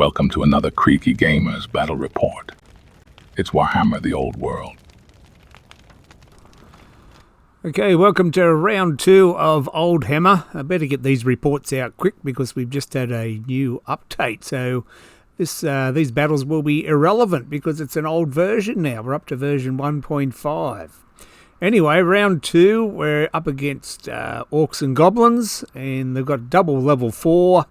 Welcome to another Creaky Gamers Battle Report. It's Warhammer the Old World. Okay, welcome to round 2 of Old Hammer. I better get these reports out quick because we've just had a new update. So these battles will be irrelevant because it's an old version now. We're up to version 1.5. Anyway, round 2, we're up against Orcs and Goblins, and they've got double level 4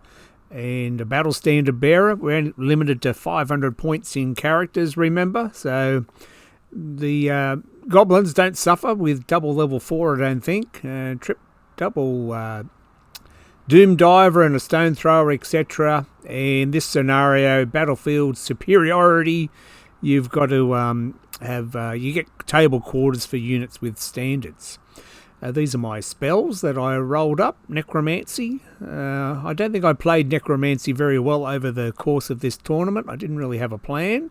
and a battle standard bearer. We're limited to 500 points in characters, remember? So the Goblins don't suffer with double level 4, I don't think. Double Doom Diver and a Stone Thrower, etc. And this scenario, battlefield superiority, you've got to you get table quarters for units with standards. These are my spells that I rolled up. Necromancy. I don't think I played Necromancy very well over the course of this tournament. I didn't really have a plan.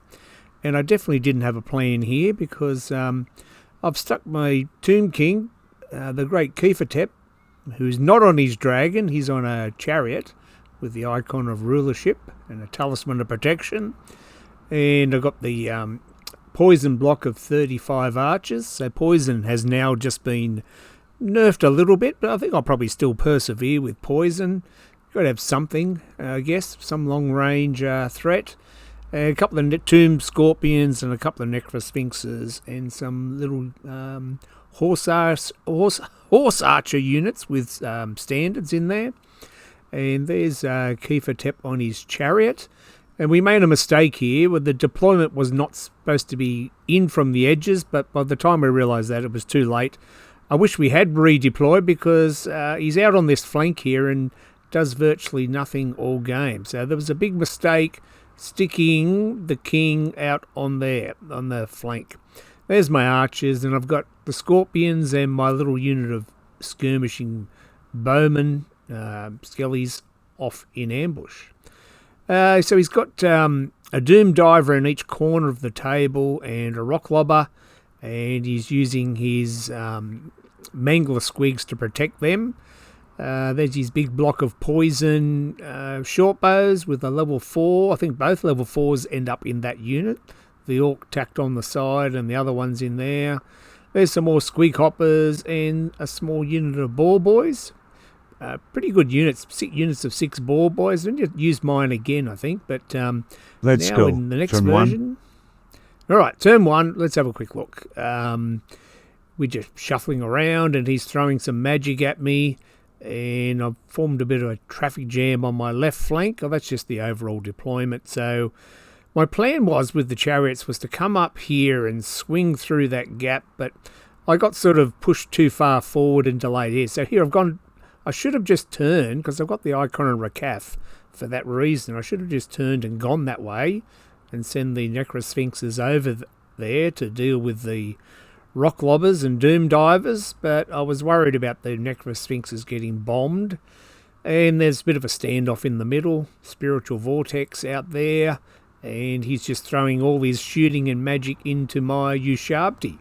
And I definitely didn't have a plan here because I've stuck my Tomb King, the Great Kiefertep, who's not on his dragon. He's on a chariot with the icon of rulership and a talisman of protection. And I've got the poison block of 35 archers. So poison has now just been nerfed a little bit, but I think I'll probably still persevere with poison. Got to have something, I guess, some long-range threat. A couple of tomb scorpions and a couple of necrosphinxes and some little horse archer units with standards in there. And there's Kiefertep on his chariot. And we made a mistake here where the deployment was not supposed to be in from the edges, but by the time we realised that, it was too late. I wish we had redeployed because he's out on this flank here and does virtually nothing all game. So there was a big mistake sticking the king out on there, on the flank. There's my archers, and I've got the scorpions and my little unit of skirmishing bowmen, skellies, off in ambush. So he's got a Doom Diver in each corner of the table and a Rock Lobber, and he's using his Mangler Squigs to protect them. There's his big block of poison short bows with a level 4. I think both level 4s end up in that unit. The Orc tacked on the side and the other one's in there. There's some more Squig Hoppers and a small unit of Boar Boys. Pretty good units, 6 units of 6 Boar Boys. I didn't use mine again, I think, but let's now go. In the next Turn version. 1. All right, turn 1. Let's have a quick look. We're just shuffling around, and he's throwing some magic at me, and I've formed a bit of a traffic jam on my left flank. Oh, that's just the overall deployment. So my plan was with the chariots was to come up here and swing through that gap, but I got sort of pushed too far forward and delayed here. So here I've gone. I should have just turned because I've got the icon of Rakaf for that reason. I should have just turned and gone that way and send the Necrosphinxes over there to deal with the Rock Lobbers and Doom Divers, but I was worried about the Necrosphinxes getting bombed. And there's a bit of a standoff in the middle, Spiritual Vortex out there, and he's just throwing all his shooting and magic into my Ushabti.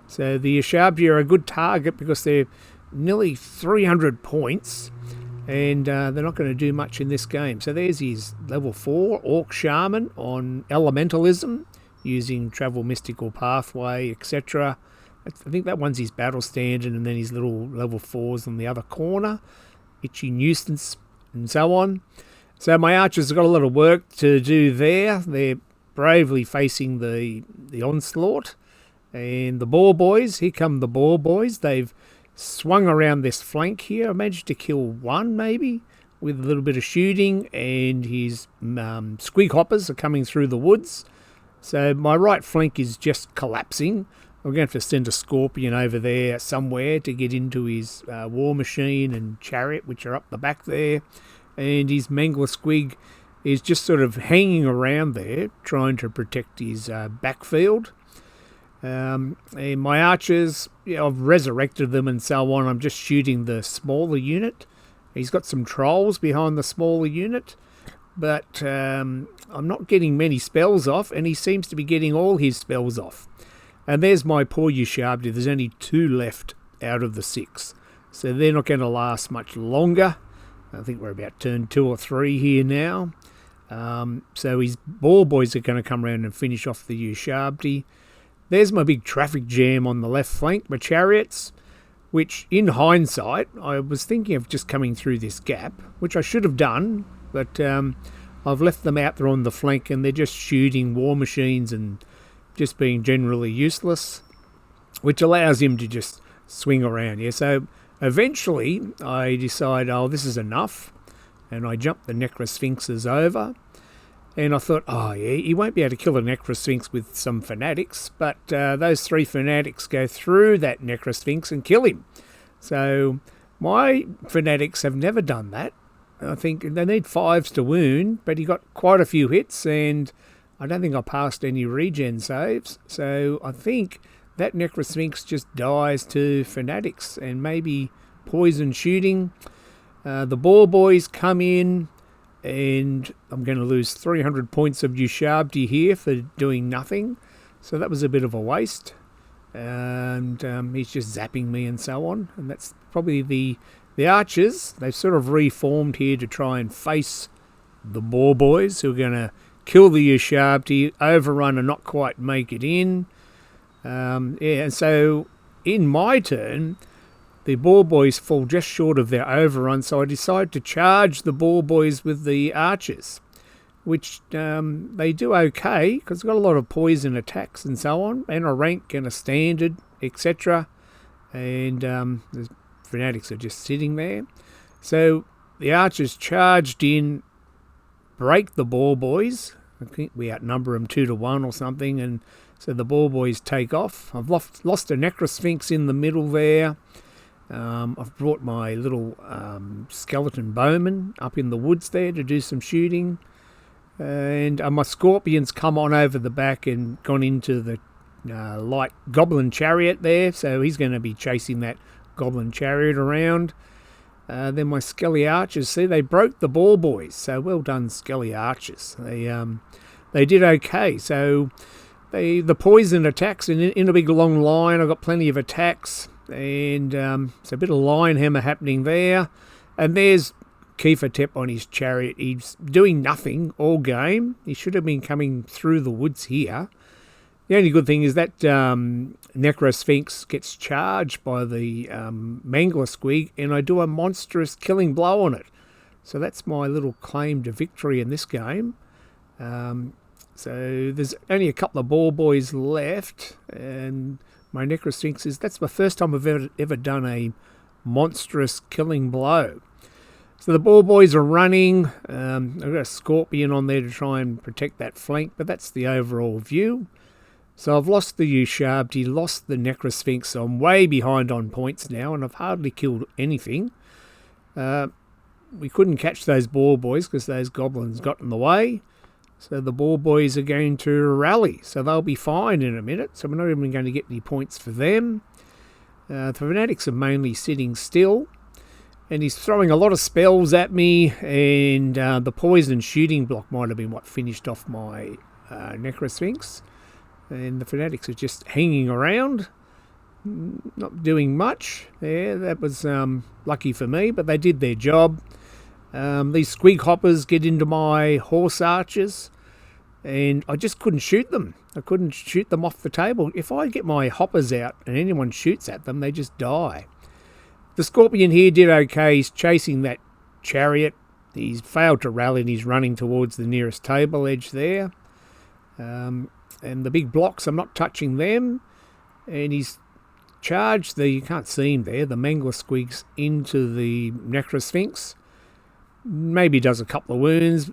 So the Ushabti are a good target because they're nearly 300 points, and they're not going to do much in this game. So there's his level 4 Orc Shaman on Elementalism, using Travel Mystical Pathway, etc. I think that one's his battle standard, and then his little level 4s on the other corner, Itchy Nuisance, and so on. So my archers have got a lot of work to do there. They're bravely facing the onslaught. And the Boar Boys, here come the Boar Boys. They've swung around this flank here. I managed to kill one, maybe, with a little bit of shooting, and his Squig Hoppers are coming through the woods. So my right flank is just collapsing. I'm going to have to send a Scorpion over there somewhere to get into his War Machine and Chariot, which are up the back there. And his Mangler Squig is just sort of hanging around there, trying to protect his backfield. And my archers, I've resurrected them and so on. I'm just shooting the smaller unit. He's got some trolls behind the smaller unit, but I'm not getting many spells off, and he seems to be getting all his spells off. And there's my poor Ushabti. There's only 2 left out of the 6. So they're not going to last much longer. I think we're about turn 2 or 3 here now. So his ball boys are going to come around and finish off the Ushabti. There's my big traffic jam on the left flank, my chariots, which in hindsight, I was thinking of just coming through this gap, which I should have done, but I've left them out there on the flank and they're just shooting war machines and just being generally useless, which allows him to just swing around. Yeah, so eventually I decide, oh, this is enough, and I jump the Necrosphinxes over. And I thought, oh yeah, he won't be able to kill a Necrosphinx with some fanatics, but those 3 fanatics go through that Necrosphinx and kill him. So my fanatics have never done that. I think they need 5s to wound, but he got quite a few hits, and I don't think I passed any regen saves. So I think that Necrosphinx just dies to fanatics and maybe poison shooting. The ball boys come in, and I'm going to lose 300 points of Ushabti here for doing nothing. So that was a bit of a waste. And he's just zapping me and so on. And that's probably the archers. They've sort of reformed here to try and face the ball boys, who are going to kill the Ushabti, overrun and not quite make it in. And so in my turn, the ball boys fall just short of their overrun, so I decide to charge the ball boys with the archers, which they do okay, because they've got a lot of poison attacks and so on, and a rank and a standard, etc. And the fanatics are just sitting there. So the archers charged in, break the ball boys. I think we outnumber them 2-1 or something, and so the ball boys take off. I've lost a Necrosphinx in the middle there. I've brought my little skeleton bowman up in the woods there to do some shooting, and my scorpions come on over the back and gone into the light goblin chariot there, so he's going to be chasing that goblin chariot around. Then my skelly archers, see, they broke the ball boys, so well done skelly archers. They did okay. So the poison attacks in a big long line. I've got plenty of attacks. And so a bit of line hammer happening there. And there's Kiefer Tep on his chariot. He's doing nothing all game. He should have been coming through the woods here. The only good thing is that Necrosphinx gets charged by the Mangler Squig, and I do a monstrous killing blow on it. So that's my little claim to victory in this game. So there's only a couple of ball boys left, and my Necrosphinx that's the first time I've ever done a monstrous killing blow. So the ball boys are running. I've got a scorpion on there to try and protect that flank, but that's the overall view. So I've lost the Ushabti, lost the Necrosphinx, so I'm way behind on points now, and I've hardly killed anything. We couldn't catch those ball boys because those goblins got in the way. So the ball boys are going to rally, so they'll be fine in a minute. So we're not even going to get any points for them. The fanatics are mainly sitting still, and he's throwing a lot of spells at me, and the poison shooting block might have been what finished off my Necrosphinx. And the fanatics are just hanging around, not doing much. Yeah, that was lucky for me, but they did their job. These squig hoppers get into my horse archers, and I just couldn't shoot them. I couldn't shoot them off the table. If I get my hoppers out and anyone shoots at them, they just die. The scorpion here did okay. He's chasing that chariot. He's failed to rally, and he's running towards the nearest table edge there. And the big blocks, I'm not touching them. And he's charged you can't see him there, the Mangler Squigs into the Necrosphinx. Maybe does a couple of wounds.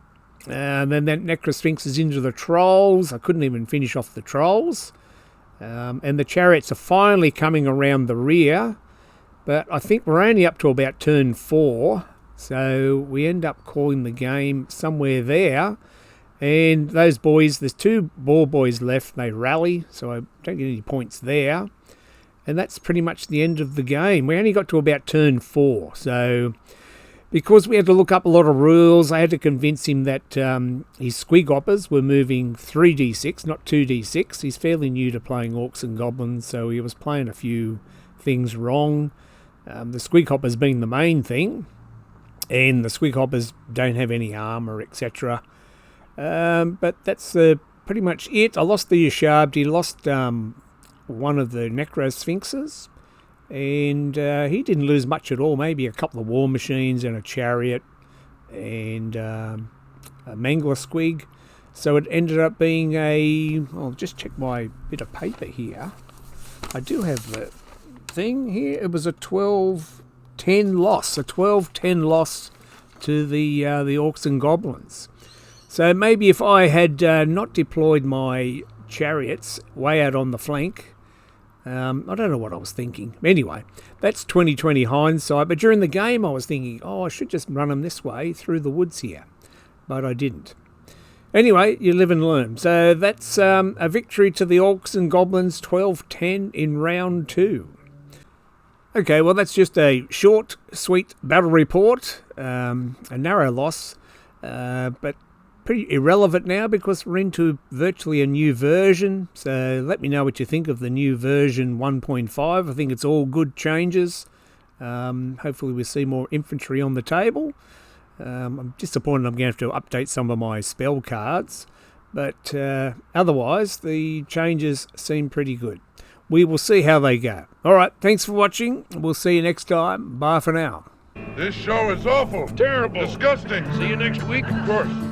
And then that Necrosphinx is into the trolls. I couldn't even finish off the trolls. And the chariots are finally coming around the rear. But I think we're only up to about turn 4. So we end up calling the game somewhere there. And those boys, there's 2 ball boys left. They rally, so I don't get any points there. And that's pretty much the end of the game. We only got to about turn 4. So because we had to look up a lot of rules, I had to convince him that his squig hoppers were moving 3d6, not 2d6. He's fairly new to playing Orcs and Goblins, so he was playing a few things wrong. The squig hoppers being the main thing, and the squig hoppers don't have any armour, etc. But that's pretty much it. I lost the Ushabti, lost one of the Necrosphinxes, and he didn't lose much at all, maybe a couple of war machines and a chariot and a Mangler Squig. So it ended up being I'll just check my bit of paper here. I do have the thing here. It was a 12-10 loss, a 12-10 loss to the Orcs and Goblins. So maybe if I had not deployed my chariots way out on the flank, I don't know what I was thinking. Anyway, that's 2020 hindsight. But during the game, I was thinking, I should just run them this way through the woods here. But I didn't. Anyway, you live and learn. So that's a victory to the Orcs and Goblins, 12-10 in round 2. Okay, well, that's just a short, sweet battle report. A narrow loss, but pretty irrelevant now because we're into virtually a new version. So let me know what you think of the new version 1.5. I think it's all good changes. Hopefully we'll see more infantry on the table. I'm disappointed I'm going to have to update some of my spell cards, but otherwise the changes seem pretty good. We will see how they go. All right, thanks for watching. We'll see you next time. Bye for now. This show is awful. Terrible. Disgusting. See you next week. Of course.